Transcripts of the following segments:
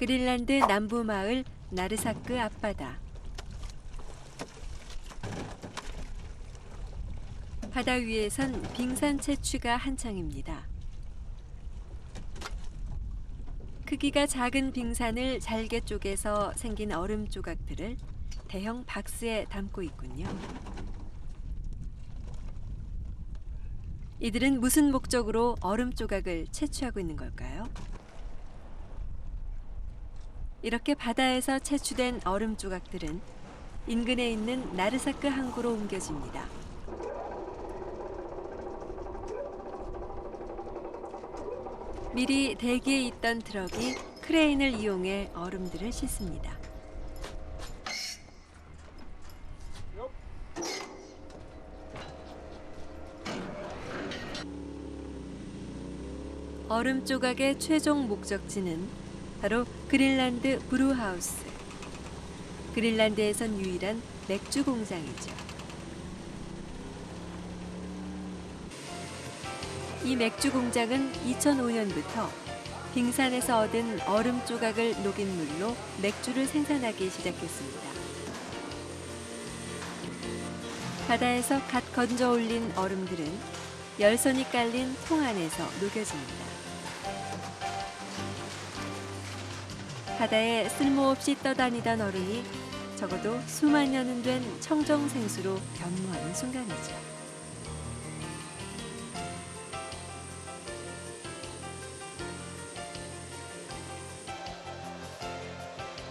그린란드 남부 마을 나르사크 앞바다. 바다 위에선 빙산 채취가 한창입니다. 크기가 작은 빙산을 잘게 쪼개서 생긴 얼음 조각들을 대형 박스에 담고 있군요. 이들은 무슨 목적으로 얼음 조각을 채취하고 있는 걸까요? 이렇게 바다에서 채취된 얼음 조각들은 인근에 있는 나르사크 항구로 옮겨집니다. 미리 대기에 있던 트럭이 크레인을 이용해 얼음들을 싣습니다. 얼음 조각의 최종 목적지는 바로 그린란드 브루하우스. 그린란드에선 유일한 맥주 공장이죠. 이 맥주 공장은 2005년부터 빙산에서 얻은 얼음 조각을 녹인 물로 맥주를 생산하기 시작했습니다. 바다에서 갓 건져 올린 얼음들은 열선이 깔린 통 안에서 녹여집니다. 바다에 쓸모없이 떠다니던 얼음이 적어도 수만 년은 된 청정생수로 변모하는 순간이죠.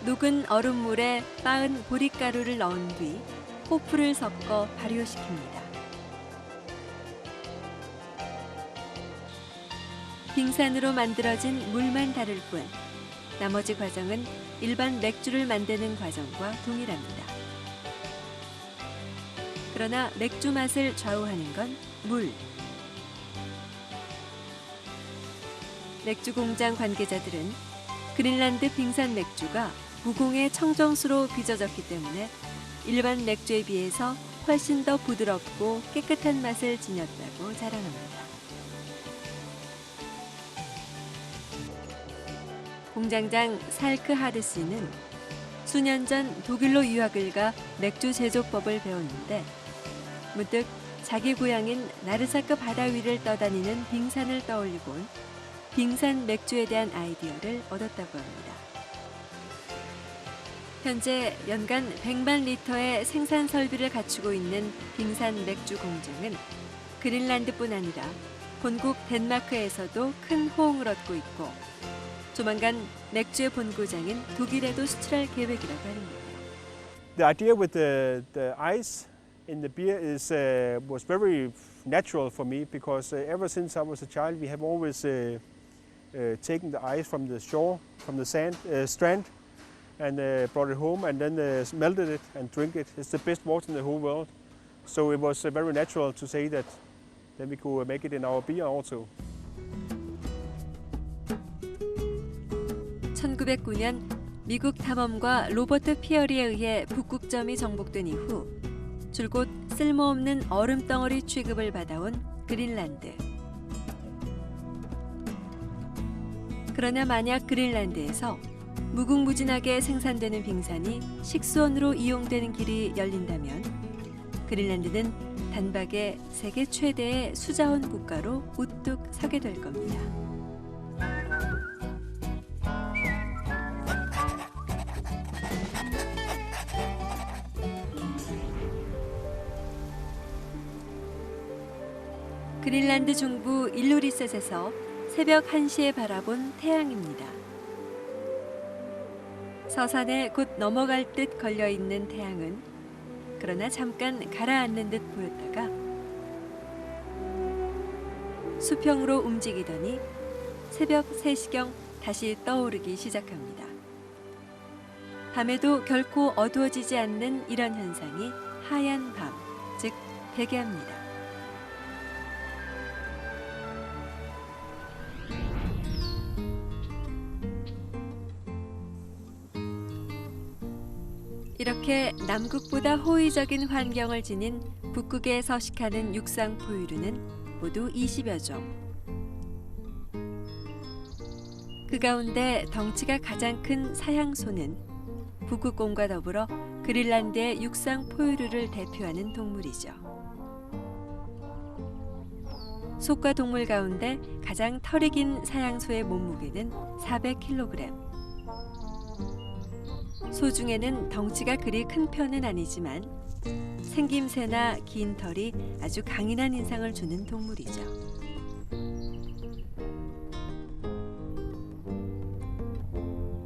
녹은 얼음물에 빻은 보릿가루를 넣은 뒤 호프를 섞어 발효시킵니다. 빙산으로 만들어진 물만 다를 뿐 나머지 과정은 일반 맥주를 만드는 과정과 동일합니다. 그러나 맥주 맛을 좌우하는 건 물. 맥주 공장 관계자들은 그린란드 빙산 맥주가 무공의 청정수로 빚어졌기 때문에 일반 맥주에 비해서 훨씬 더 부드럽고 깨끗한 맛을 지녔다고 자랑합니다. 공장장 살크 하드 씨는 수년 전 독일로 유학을 가 맥주 제조법을 배웠는데 문득 자기 고향인 나르사크 바다 위를 떠다니는 빙산을 떠올리곤 빙산 맥주에 대한 아이디어를 얻었다고 합니다. 현재 연간 100만 리터의 생산 설비를 갖추고 있는 빙산 맥주 공장은 그린란드뿐 아니라 본국 덴마크에서도 큰 호응을 얻고 있고 조만간 맥주의 본고장인 독일에도 수출할 계획이라고 합니다. The idea with the ice in the beer was very natural for me because ever since I was a child we have always taken the ice from the shore, from the strand, and brought it home and then melted it and drink it. It's the best water in the whole world. So it was very natural to say that then we could make it in our beer also. 1909년 미국 탐험가 로버트 피어리에 의해 북극점이 정복된 이후 줄곧 쓸모없는 얼음 덩어리 취급을 받아온 그린란드. 그러나 만약 그린란드에서 무궁무진하게 생산되는 빙산이 식수원으로 이용되는 길이 열린다면 그린란드는 단박에 세계 최대의 수자원 국가로 우뚝 서게 될 겁니다. 그린란드 중부 일루리셋에서 새벽 1시에 바라본 태양입니다. 서산에 곧 넘어갈 듯 걸려있는 태양은 그러나 잠깐 가라앉는 듯 보였다가 수평으로 움직이더니 새벽 3시경 다시 떠오르기 시작합니다. 밤에도 결코 어두워지지 않는 이런 현상이 하얀 밤, 즉 백야입니다. 이렇게 남극보다 호의적인 환경을 지닌 북극에 서식하는 육상 포유류는 모두 20여 종. 그 가운데 덩치가 가장 큰 사향소는 북극곰과 더불어 그린란드의 육상 포유류를 대표하는 동물이죠. 속과 동물 가운데 가장 털이 긴 사향소의 몸무게는 400kg. 소 중에는 덩치가 그리 큰 편은 아니지만 생김새나 긴 털이 아주 강인한 인상을 주는 동물이죠.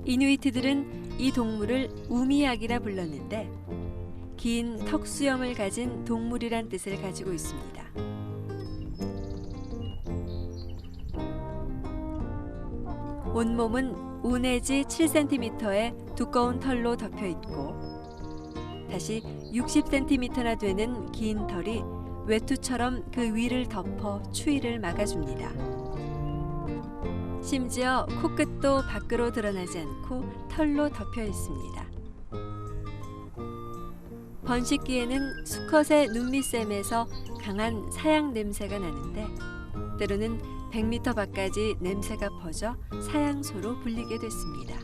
이누이트들은 이 동물을 우미약이라 불렀는데 긴 턱수염을 가진 동물이란 뜻을 가지고 있습니다. 온몸은 5 내지 7cm의 두꺼운 털로 덮여 있고 다시 60cm나 되는 긴 털이 외투처럼 그 위를 덮어 추위를 막아줍니다. 심지어 코끝도 밖으로 드러나지 않고 털로 덮여 있습니다. 번식기에는 수컷의 눈밑샘에서 강한 사양 냄새가 나는데 때로는 100m 밖까지 냄새가 퍼져 사양소로 불리게 됐습니다.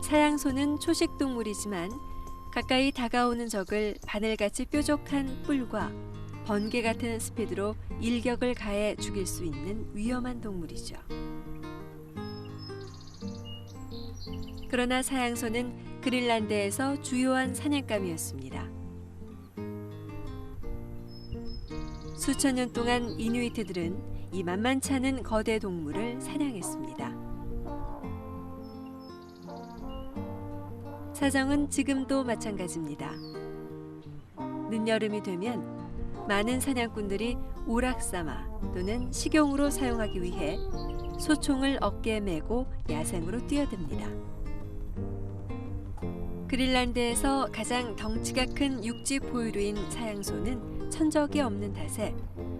사양소는 초식동물이지만 가까이 다가오는 적을 바늘같이 뾰족한 뿔과 번개 같은 스피드로 일격을 가해 죽일 수 있는 위험한 동물이죠. 그러나 사양소는 그린란드에서 주요한 사냥감이었습니다. 수천 년 동안 이누이트들은 이 만만치 않은 거대 동물을 사냥했습니다. 사정은 지금도 마찬가지입니다. 늦여름이 되면 많은 사냥꾼들이 오락삼아 또는 식용으로 사용하기 위해 소총을 어깨에 메고 야생으로 뛰어듭니다. 그린란드에서 가장 덩치가 큰 육지 포유류인 사양소는 천적이 없는 탓에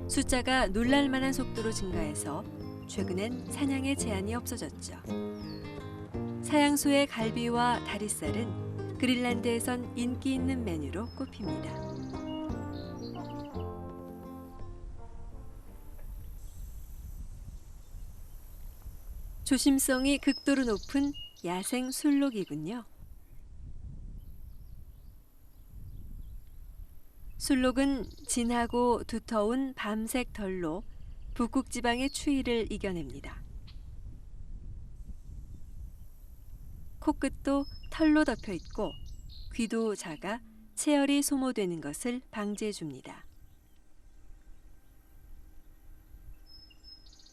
숫자가 놀랄만한 속도로 증가해서 최근엔 사냥의 제한이 없어졌죠. 사양소의 갈비와 다리살은 그린란드에선 인기 있는 메뉴로 꼽힙니다. 조심성이 극도로 높은 야생 술록이군요. 술록은 진하고 두터운 밤색 털로 북극 지방의 추위를 이겨냅니다. 코끝도 털로 덮여 있고 귀도 작아 체열이 소모되는 것을 방지해 줍니다.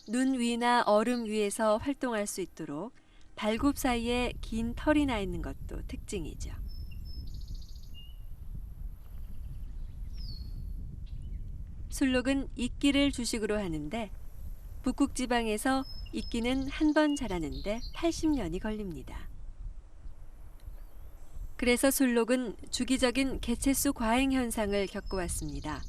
눈 위나 얼음 위에서 활동할 수 있도록 발굽 사이에 긴 털이 나 있는 것도 특징이죠. 술록은 이끼를 주식으로 하는데 북극 지방에서 이끼는 한 번 자라는데 80년이 걸립니다. 그래서 술록은 주기적인 개체수 과잉 현상을 겪어왔습니다.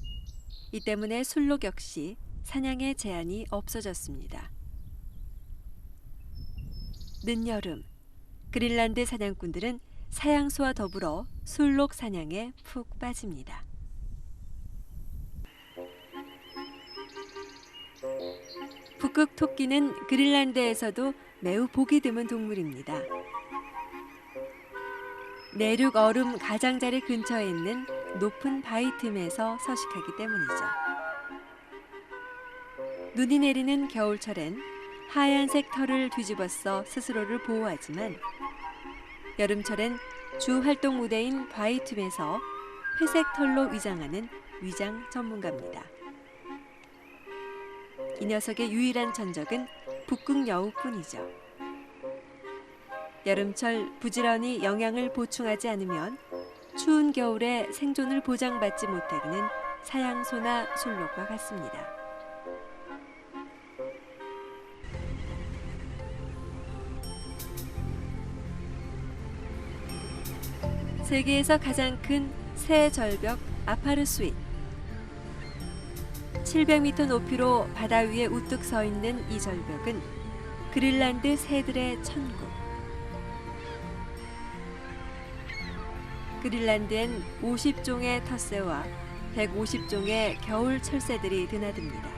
이 때문에 술록 역시 사냥의 제한이 없어졌습니다. 늦여름, 그린란드 사냥꾼들은 사양소와 더불어 술록 사냥에 푹 빠집니다. 북극 토끼는 그린란드에서도 매우 보기 드문 동물입니다. 내륙 얼음 가장자리 근처에 있는 높은 바위 틈에서 서식하기 때문이죠. 눈이 내리는 겨울철엔 하얀색 털을 뒤집어써 스스로를 보호하지만 여름철엔 주 활동 무대인 바위 틈에서 회색 털로 위장하는 위장 전문가입니다. 이 녀석의 유일한 전적은 북극 여우뿐이죠. 여름철 부지런히 영양을 보충하지 않으면 추운 겨울에 생존을 보장받지 못하는 사양소나 술록과 같습니다. 세계에서 가장 큰 새 절벽 아파르수잇. 700m 높이로 바다 위에 우뚝 서 있는 이 절벽은 그린란드 새들의 천국. 그린란드엔 50종의 텃새와 150종의 겨울 철새들이 드나듭니다.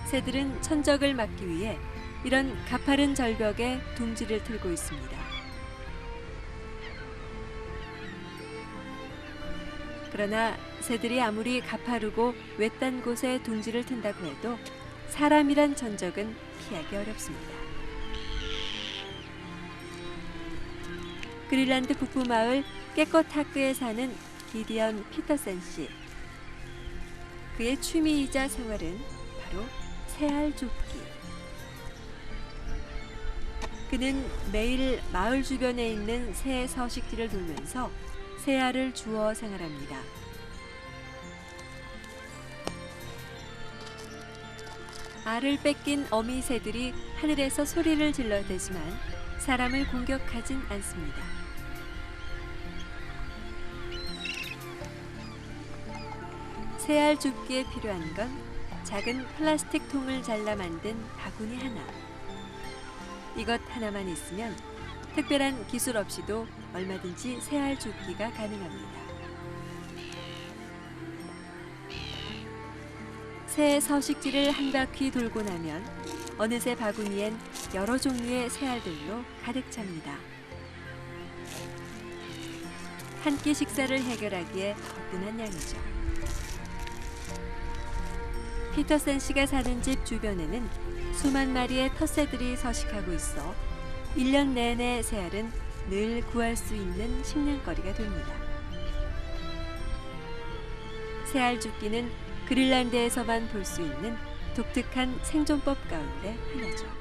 새들은 천적을 막기 위해 이런 가파른 절벽에 둥지를 틀고 있습니다. 그러나 새들이 아무리 가파르고 외딴 곳에 둥지를 튼다고 해도 사람이란 천적은 피하기 어렵습니다. 그린란드 북부 마을 깨꺼타크에 사는 기디언 피터센 씨. 그의 취미이자 생활은 바로 새알 줍기. 그는 매일 마을 주변에 있는 새 서식지를 돌면서 새알을 주워 생활합니다. 알을 뺏긴 어미 새들이 하늘에서 소리를 질러대지만 사람을 공격하진 않습니다. 새알 줍기에 필요한 건 작은 플라스틱 통을 잘라 만든 바구니 하나. 이것 하나만 있으면 특별한 기술 없이도 얼마든지 새알 줍기가 가능합니다. 새 서식지를 한 바퀴 돌고 나면 어느새 바구니엔 여러 종류의 새알들로 가득 찹니다. 한 끼 식사를 해결하기에 거뜬한 양이죠. 피터센 씨가 사는 집 주변에는 수만 마리의 텃새들이 서식하고 있어 1년 내내 새알은 늘 구할 수 있는 식량거리가 됩니다. 새알 줍기는 그린란드에서만 볼 수 있는 독특한 생존법 가운데 하나죠.